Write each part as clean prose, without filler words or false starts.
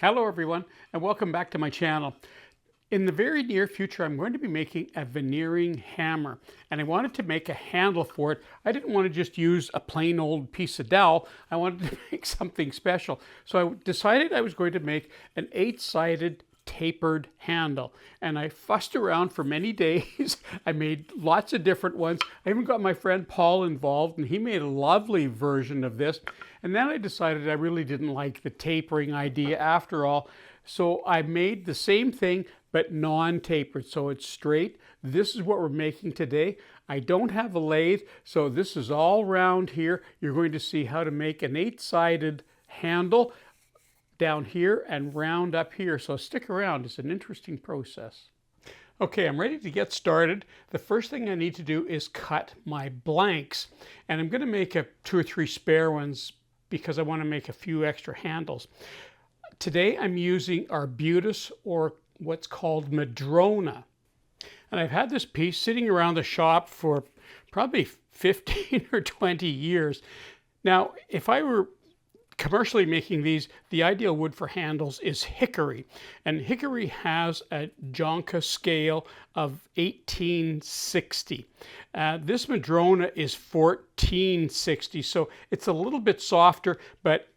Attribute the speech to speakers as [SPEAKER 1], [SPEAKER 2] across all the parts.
[SPEAKER 1] Hello everyone, and welcome back to my channel. In the very near future, I'm going to be making a veneering hammer, and I wanted to make a handle for it. I didn't want to just use a plain old piece of dowel. I wanted to make something special. So I decided I was going to make an 8-sided tapered handle, and I fussed around for many days. I made lots of different ones. I even got my friend Paul involved, and he made a lovely version of this. And then I decided I really didn't like the tapering idea after all, so I made the same thing but non-tapered, so it's straight. This is what we're making today. I don't have a lathe, so this is all round here. You're going to see how to make an 8-sided handle down here and round up here, so stick around. It's an interesting process. Okay, I'm ready to get started. The first thing I need to do is cut my blanks, and I'm going to make 2 or 3 spare ones because I want to make a few extra handles. Today I'm using arbutus, or what's called madrona. And I've had this piece sitting around the shop for probably 15 or 20 years. Now, if I were commercially making these, the ideal wood for handles is hickory. And hickory has a Jonca scale of 1860. This madrona is 1460, so it's a little bit softer, but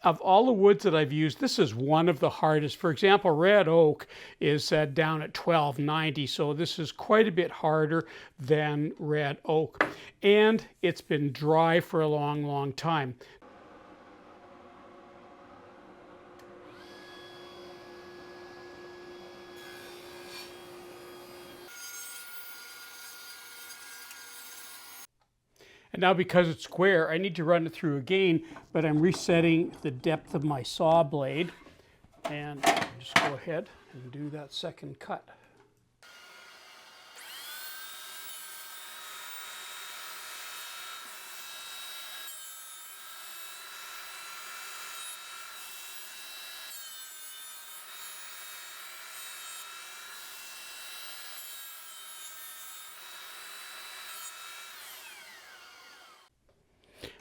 [SPEAKER 1] of all the woods that I've used, this is one of the hardest. For example, red oak is down at 1290, so this is quite a bit harder than red oak. And it's been dry for a long, long time. And now, because it's square, I need to run it through again, but I'm resetting the depth of my saw blade. And just go ahead and do that second cut.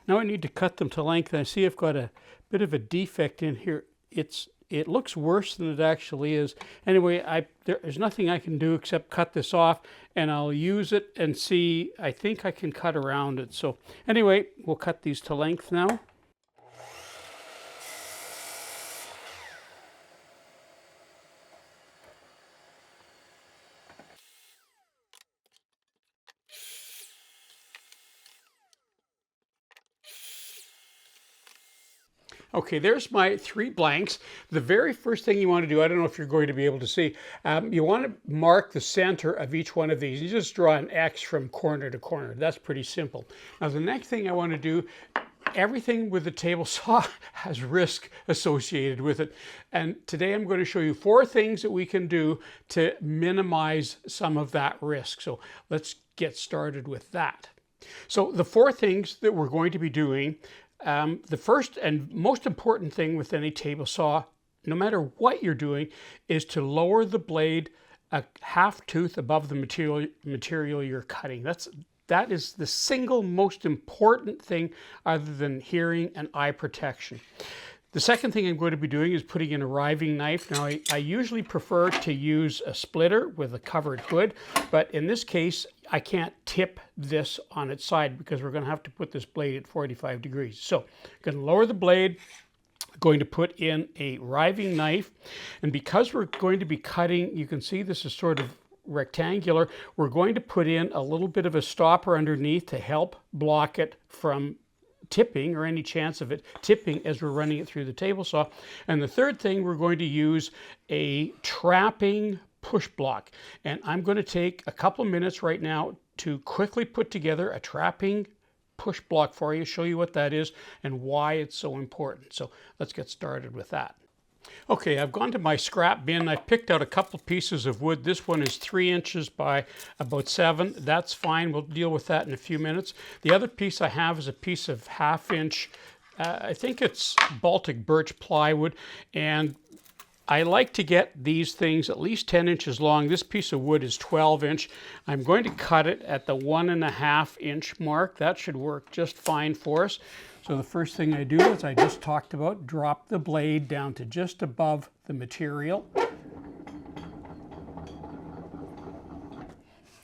[SPEAKER 1] Now I need to cut them to length, and I see I've got a bit of a defect in here. It looks worse than it actually is. Anyway, there's nothing I can do except cut this off, and I'll use it and see. I think I can cut around it. So anyway, we'll cut these to length now. Okay, there's my 3 blanks. The very first thing you want to do, I don't know if you're going to be able to see, you want to mark the center of each one of these. You just draw an X from corner to corner. That's pretty simple. Now the next thing I want to do, everything with the table saw has risk associated with it. And today I'm going to show you 4 things that we can do to minimize some of that risk. So let's get started with that. So the 4 things that we're going to be doing, the first and most important thing with any table saw, no matter what you're doing, is to lower the blade a half tooth above the material you're cutting. That is the single most important thing, other than hearing and eye protection. The second thing I'm going to be doing is putting in a riving knife. Now, I usually prefer to use a splitter with a covered hood, but in this case, I can't tip this on its side because we're going to have to put this blade at 45 degrees. So I'm going to lower the blade, going to put in a riving knife, and because we're going to be cutting, you can see this is sort of rectangular, we're going to put in a little bit of a stopper underneath to help block it from tipping, or any chance of it tipping as we're running it through the table saw. And the third thing, we're going to use a trapping push block. And I'm going to take a couple of minutes right now to quickly put together a trapping push block for you, show you what that is and why it's so important. So let's get started with that. Okay, I've gone to my scrap bin. I picked out a couple pieces of wood. This one is 3 inches by about 7. That's fine. We'll deal with that in a few minutes. The other piece I have is a piece of 1/2 inch, I think it's Baltic birch plywood, and I like to get these things at least 10 inches long. This piece of wood is 12 inch. I'm going to cut it at the 1.5 inch mark. That should work just fine for us. So the first thing I do, as I just talked about, drop the blade down to just above the material.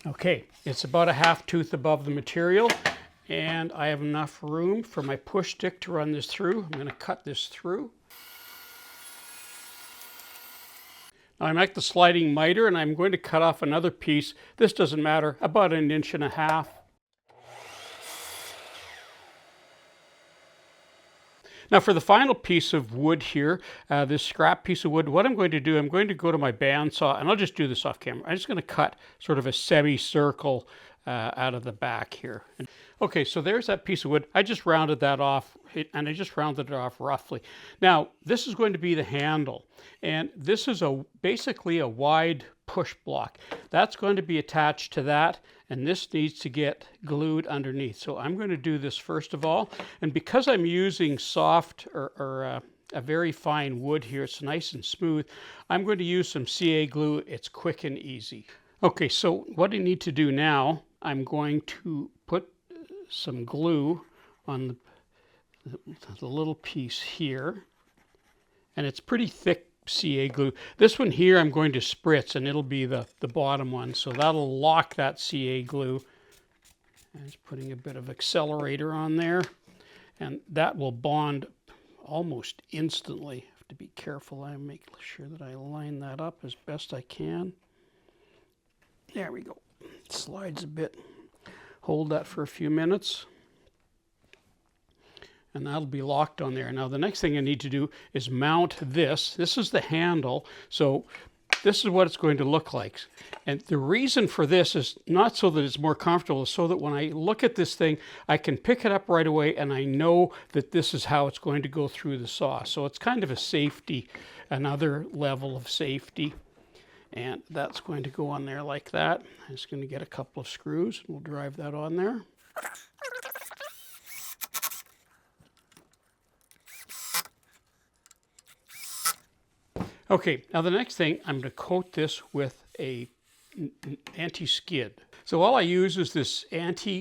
[SPEAKER 1] Okay, it's about a half tooth above the material, and I have enough room for my push stick to run this through. I'm going to cut this through. Now I'm at the sliding miter, and I'm going to cut off another piece. This doesn't matter, about 1.5 inches. Now for the final piece of wood here, this scrap piece of wood, what I'm going to do, I'm going to go to my bandsaw, and I'll just do this off camera. I'm just going to cut sort of a semicircle out of the back here. Okay, so there's that piece of wood. I just rounded that off, and I just rounded it off roughly. Now, this is going to be the handle, and this is basically a wide push block. That's going to be attached to that, and this needs to get glued underneath. So I'm going to do this first of all, and because I'm using soft or a very fine wood here, it's nice and smooth, I'm going to use some CA glue. It's quick and easy. Okay, so what I need to do now, I'm going to put some glue on the little piece here, and it's pretty thick CA glue. This one here I'm going to spritz, and it'll be the bottom one, so that'll lock that CA glue. And just putting a bit of accelerator on there, and that will bond almost instantly. I have to be careful. I make sure that I line that up as best I can. There we go. It slides a bit. Hold that for a few minutes, and that'll be locked on there. Now the next thing I need to do is mount this. This is the handle, so this is what it's going to look like. And the reason for this is not so that it's more comfortable, so that when I look at this thing, I can pick it up right away, and I know that this is how it's going to go through the saw. So it's kind of a safety, another level of safety. And that's going to go on there like that. I'm just going to get a couple of screws. We'll drive that on there. Okay, now the next thing, I'm going to coat this with a anti-skid. So all I use is this anti-skid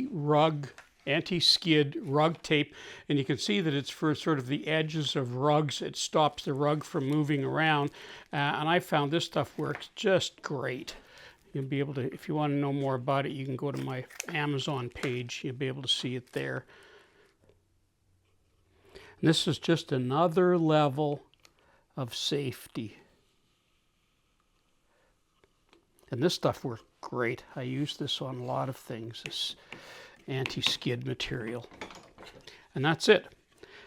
[SPEAKER 1] rug tape, and you can see that it's for sort of the edges of rugs. It stops the rug from moving around, and I found this stuff works just great. You'll be able to, if you want to know more about it, you can go to my Amazon page. You'll be able to see it there. And this is just another level of safety. And this stuff worked great. I use this on a lot of things, this anti-skid material. And that's it.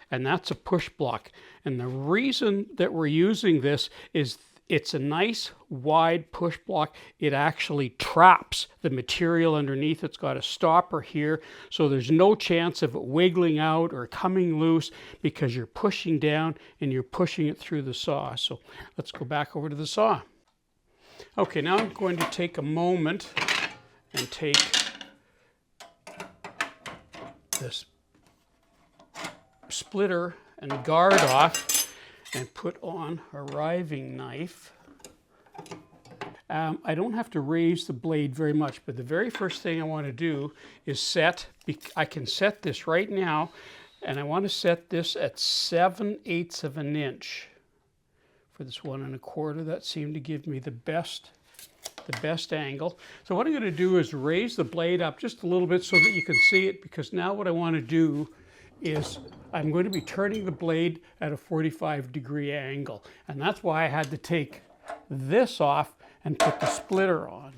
[SPEAKER 1] And that's a push block. And the reason that we're using this is it's a nice wide push block. It actually traps the material underneath. It's got a stopper here, so there's no chance of it wiggling out or coming loose because you're pushing down and you're pushing it through the saw. So let's go back over to the saw. Okay, now I'm going to take a moment and take this splitter and guard off and put on a riving knife. I don't have to raise the blade very much, but the very first thing I want to do is set, I can set this right now, and I want to set this at 7/8 of an inch. For this 1 1/4, that seemed to give me the best angle. So what I'm going to do is raise the blade up just a little bit so that you can see it, because now what I want to do is I'm going to be turning the blade at a 45-degree angle, and that's why I had to take this off and put the splitter on.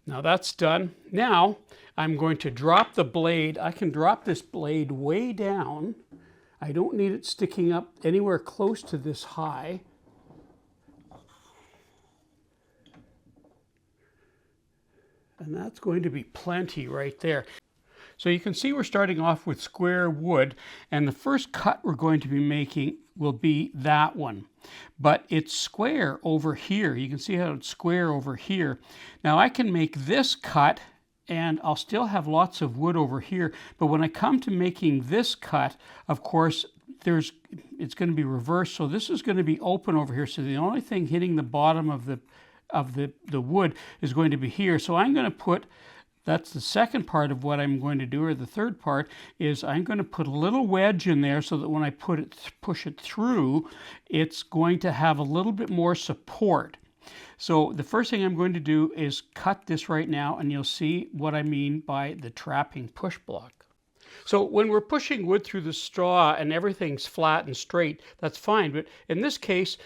[SPEAKER 1] Now that's done. Now I'm going to drop the blade. I can drop this blade way down. I don't need it sticking up anywhere close to this high. And that's going to be plenty right there. So you can see we're starting off with square wood, and the first cut we're going to be making will be that one. But it's square over here. You can see how it's square over here. Now I can make this cut, and I'll still have lots of wood over here, but when I come to making this cut, of course, it's going to be reversed, so this is going to be open over here. So the only thing hitting the bottom of the wood is going to be here. So I'm going to put that's the second part of what I'm going to do, or the third part, is I'm going to put a little wedge in there so that when I push it through, it's going to have a little bit more support. So the first thing I'm going to do is cut this right now, and you'll see what I mean by the trapping push block. So when we're pushing wood through the straw and everything's flat and straight, that's fine. But in this case,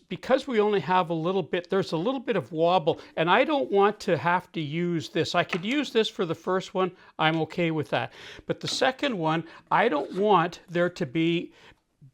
[SPEAKER 1] because we only have a little bit, there's a little bit of wobble, and I don't want to have to use this. I could use this for the first one. I'm okay with that. But the second one, I don't want there to be,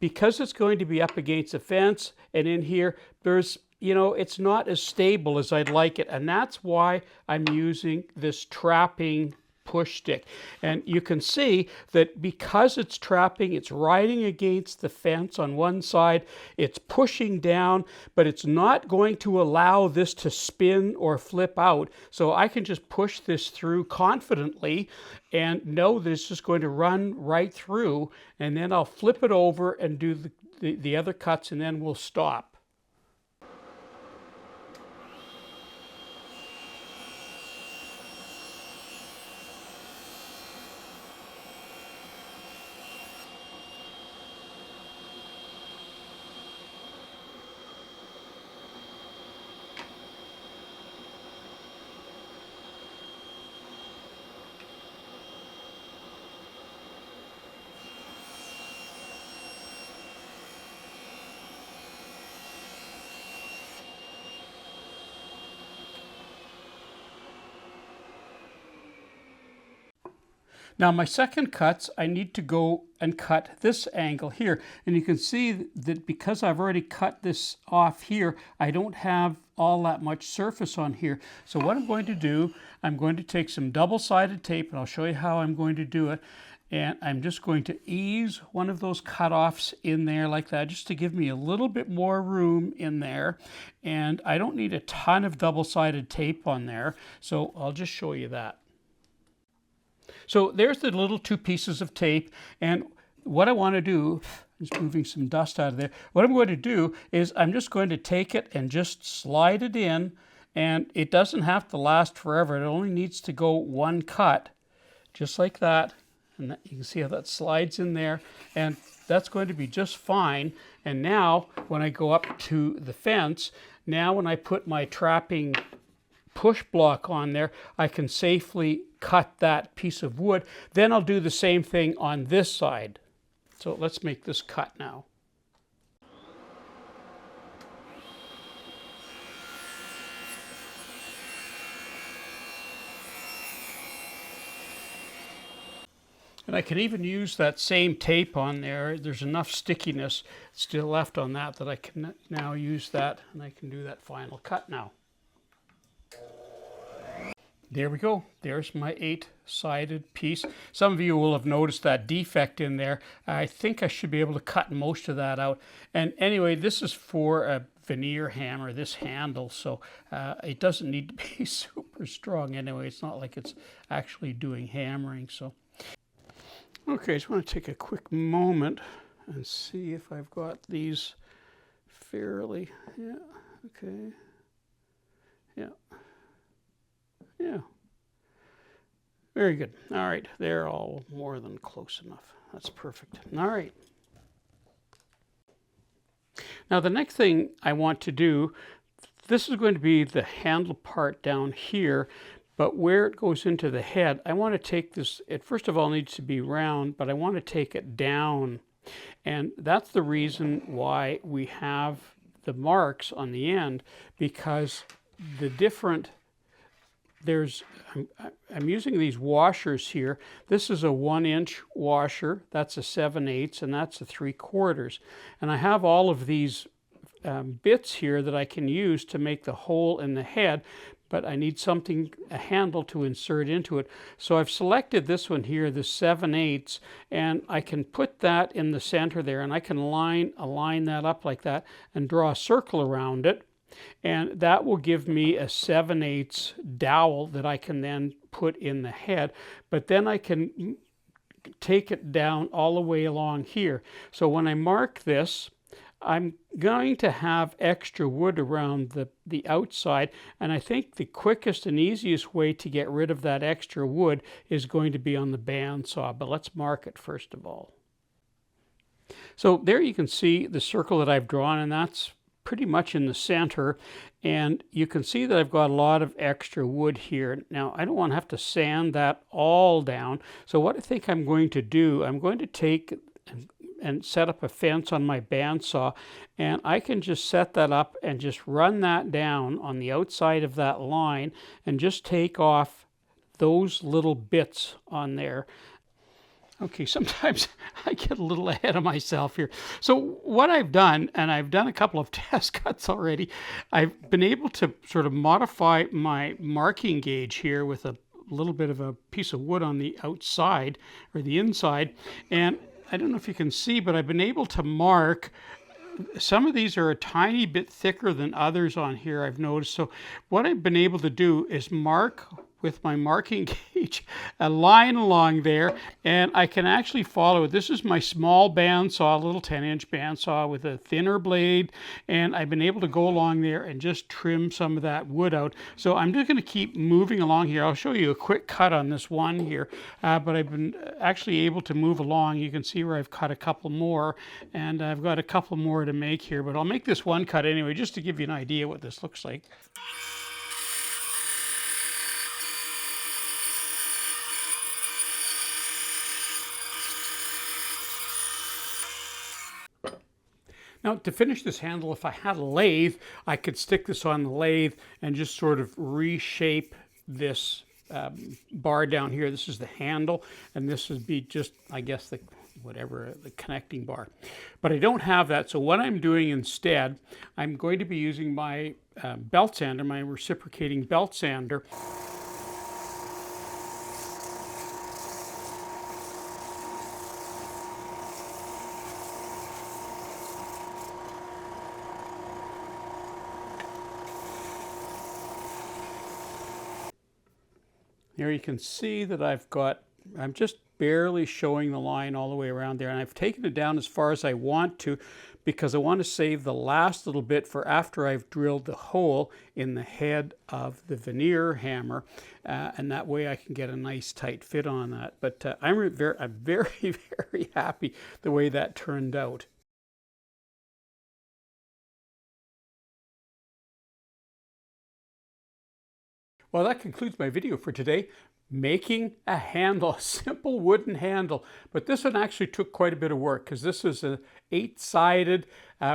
[SPEAKER 1] because it's going to be up against the fence and in here, it's not as stable as I'd like it. And that's why I'm using this trapping push stick. And you can see that because it's trapping, it's riding against the fence on one side, it's pushing down, but it's not going to allow this to spin or flip out. So I can just push this through confidently and know that it's just going to run right through, and then I'll flip it over and do the other cuts, and then we'll stop. Now my second cuts, I need to go and cut this angle here. And you can see that because I've already cut this off here, I don't have all that much surface on here. So what I'm going to do, I'm going to take some double-sided tape, and I'll show you how I'm going to do it. And I'm just going to ease one of those cut-offs in there like that, just to give me a little bit more room in there. And I don't need a ton of double-sided tape on there, so I'll just show you that. So there's the little two pieces of tape, and what I want to do, just moving some dust out of there, what I'm going to do is I'm just going to take it and just slide it in, and it doesn't have to last forever. It only needs to go one cut, just like that, and you can see how that slides in there, and that's going to be just fine. And now when I go up to the fence, now when I put my trapping push block on there, I can safely cut that piece of wood. Then I'll do the same thing on this side. So let's make this cut now. And I can even use that same tape on there. There's enough stickiness still left on that I can now use that, and I can do that final cut now. There we go. There's my 8-sided piece. Some of you will have noticed that defect in there. I think I should be able to cut most of that out. And anyway, this is for a veneer hammer, this handle, so it doesn't need to be super strong anyway. It's not like it's actually doing hammering. So, okay, I just want to take a quick moment and see if I've got these fairly, yeah, okay, yeah. Yeah, very good. All right, they're all more than close enough. That's perfect. All right. Now the next thing I want to do, this is going to be the handle part down here, but where it goes into the head, I want to take this, it first of all needs to be round, but I want to take it down. And that's the reason why we have the marks on the end, because the different, I'm using these washers here. This is a 1-inch washer, that's a 7/8, and that's a 3/4. And I have all of these bits here that I can use to make the hole in the head, but I need something, a handle to insert into it. So I've selected this one here, the 7/8, and I can put that in the center there, and I can align that up like that and draw a circle around it. And that will give me a 7/8 dowel that I can then put in the head. But then I can take it down all the way along here. So when I mark this, I'm going to have extra wood around the outside, and I think the quickest and easiest way to get rid of that extra wood is going to be on the bandsaw, but let's mark it first of all. So there you can see the circle that I've drawn, and that's pretty much in the center, and you can see that I've got a lot of extra wood here. Now I don't want to have to sand that all down, so what I think I'm going to do, I'm going to take and set up a fence on my bandsaw, and I can just set that up and just run that down on the outside of that line and just take off those little bits on there. Okay, sometimes I get a little ahead of myself here. So what I've done, and I've done a couple of test cuts already, I've been able to sort of modify my marking gauge here with a little bit of a piece of wood on the outside or the inside, and I don't know if you can see, but I've been able to mark. Some of these are a tiny bit thicker than others on here, I've noticed. So what I've been able to do is mark with my marking gauge a line along there, and I can actually follow it. This is my small bandsaw, a little 10-inch bandsaw with a thinner blade, and I've been able to go along there and just trim some of that wood out. So I'm just going to keep moving along here. I'll show you a quick cut on this one here, but I've been actually able to move along. You can see where I've cut a couple more, and I've got a couple more to make here, but I'll make this one cut anyway, just to give you an idea what this looks like. Now, to finish this handle, if I had a lathe, I could stick this on the lathe and just sort of reshape this bar down here. This is the handle, and this would be just, I guess, the connecting bar. But I don't have that, so what I'm doing instead, I'm going to be using my belt sander, my reciprocating belt sander. Here you can see that I'm just barely showing the line all the way around there, and I've taken it down as far as I want to because I want to save the last little bit for after I've drilled the hole in the head of the veneer hammer, and that way I can get a nice tight fit on that. But I'm very, very happy the way that turned out. Well, that concludes my video for today, making a handle, a simple wooden handle. But this one actually took quite a bit of work because this is an 8-sided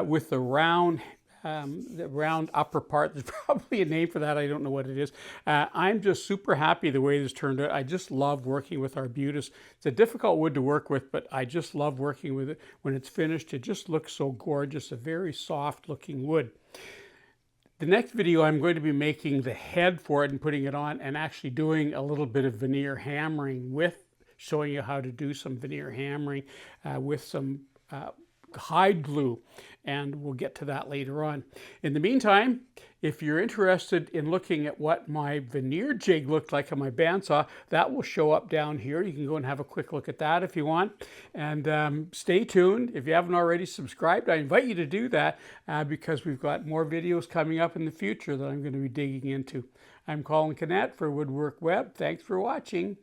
[SPEAKER 1] with the round upper part. There's probably a name for that. I don't know what it is. I'm just super happy the way this turned out. I just love working with arbutus. It's a difficult wood to work with, but I just love working with it. When it's finished, it just looks so gorgeous, a very soft looking wood. The next video, I'm going to be making the head for it and putting it on and actually doing a little bit of veneer hammering with, showing you how to do some veneer hammering with some hide glue, and we'll get to that later on. In the meantime, if you're interested in looking at what my veneer jig looked like on my bandsaw, that will show up down here. You can go and have a quick look at that if you want. And stay tuned. If you haven't already subscribed, I invite you to do that because we've got more videos coming up in the future that I'm going to be digging into. I'm Colin Canet for Woodwork Web. Thanks for watching.